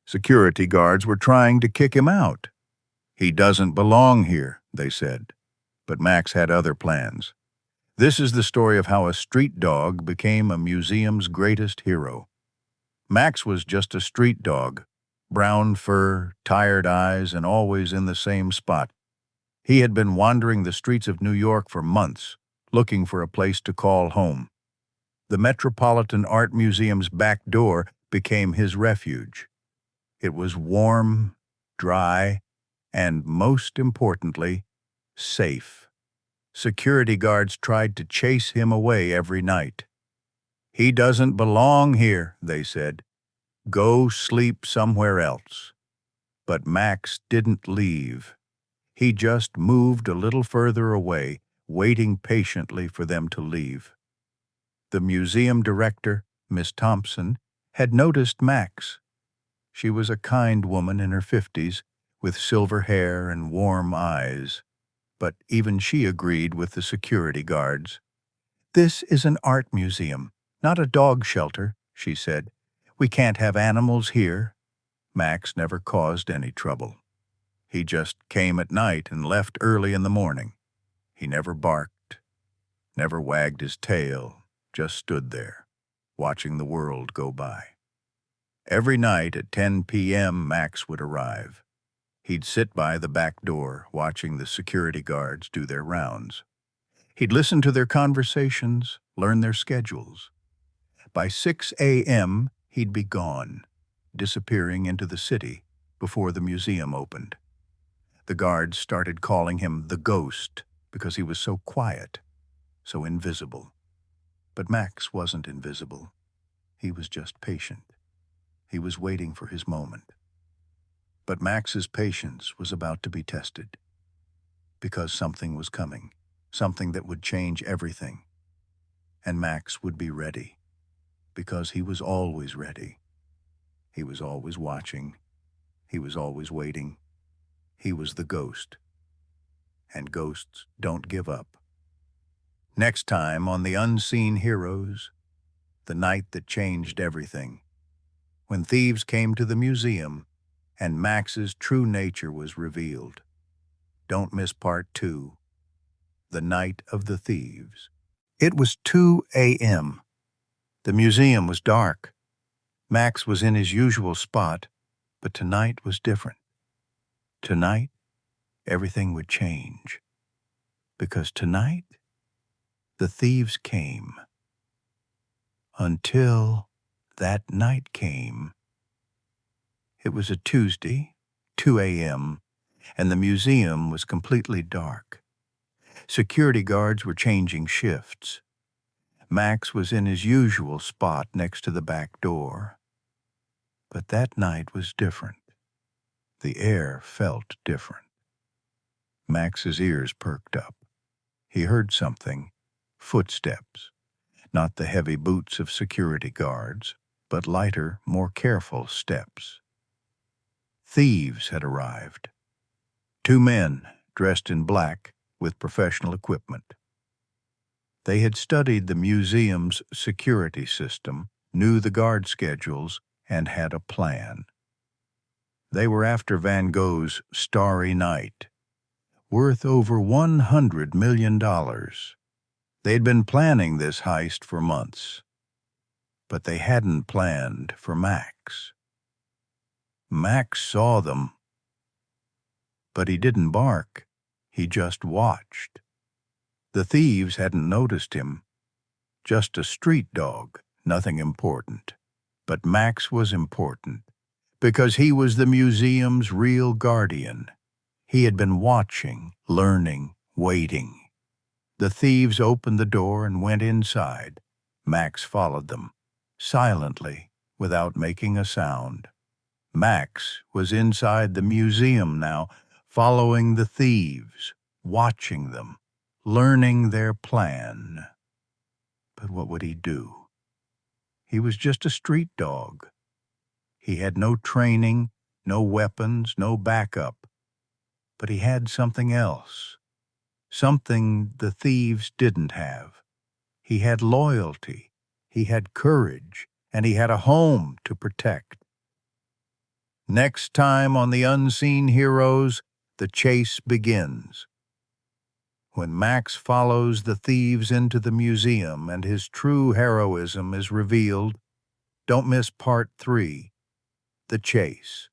Security guards were trying to kick him out. "He doesn't belong here," they said. But Max had other plans. This is the story of how a street dog became a museum's greatest hero. Max was just a street dog, brown fur, tired eyes, and always in the same spot. He had been wandering the streets of New York for months, looking for a place to call home. The Metropolitan Art Museum's back door became his refuge. It was warm, dry, and, most importantly, safe. Security guards tried to chase him away every night. "He doesn't belong here," they said. "Go sleep somewhere else." But Max didn't leave. He just moved a little further away, waiting patiently for them to leave. The museum director, Miss Thompson, had noticed Max. She was a kind woman in her 50s, with silver hair and warm eyes. But even she agreed with the security guards. "This is an art museum, not a dog shelter," she said. "We can't have animals here." Max never caused any trouble. He just came at night and left early in the morning. He never barked, never wagged his tail, just stood there, watching the world go by. Every night at 10 p.m. Max would arrive. He'd sit by the back door, watching the security guards do their rounds. He'd listen to their conversations, learn their schedules. By 6 a.m., he'd be gone, disappearing into the city before the museum opened. The guards started calling him the Ghost because he was so quiet, so invisible. But Max wasn't invisible. He was just patient. He was waiting for his moment. But Max's patience was about to be tested, because something was coming, something that would change everything. And Max would be ready, because he was always ready. He was always watching. He was always waiting. He was the Ghost. And ghosts don't give up. Next time on The Unseen Heroes, the night that changed everything, when thieves came to the museum and Max's true nature was revealed. Don't miss part 2, The Night of the Thieves. It was 2 a.m. The museum was dark. Max was in his usual spot, but tonight was different. Tonight, everything would change. Because tonight, the thieves came. Until that night came. It was a Tuesday, 2 a.m., and the museum was completely dark. Security guards were changing shifts. Max was in his usual spot next to the back door. But that night was different. The air felt different. Max's ears perked up. He heard something, footsteps, not the heavy boots of security guards, but lighter, more careful steps. Thieves had arrived. 2 men, dressed in black, with professional equipment. They had studied the museum's security system, knew the guard schedules, and had a plan. They were after Van Gogh's Starry Night, worth over $100 million. They'd been planning this heist for months, but they hadn't planned for Max. Max saw them, but he didn't bark. He just watched. The thieves hadn't noticed him. Just a street dog, nothing important. But Max was important, because he was the museum's real guardian. He had been watching, learning, waiting. The thieves opened the door and went inside. Max followed them, silently, without making a sound. Max was inside the museum now, following the thieves, watching them, learning their plan. But what would he do? He was just a street dog. He had no training, no weapons, no backup. But he had something else, something the thieves didn't have. He had loyalty, he had courage, and he had a home to protect. Next time on The Unseen Heroes, the chase begins. When Max follows the thieves into the museum and his true heroism is revealed, don't miss part 3, The Chase.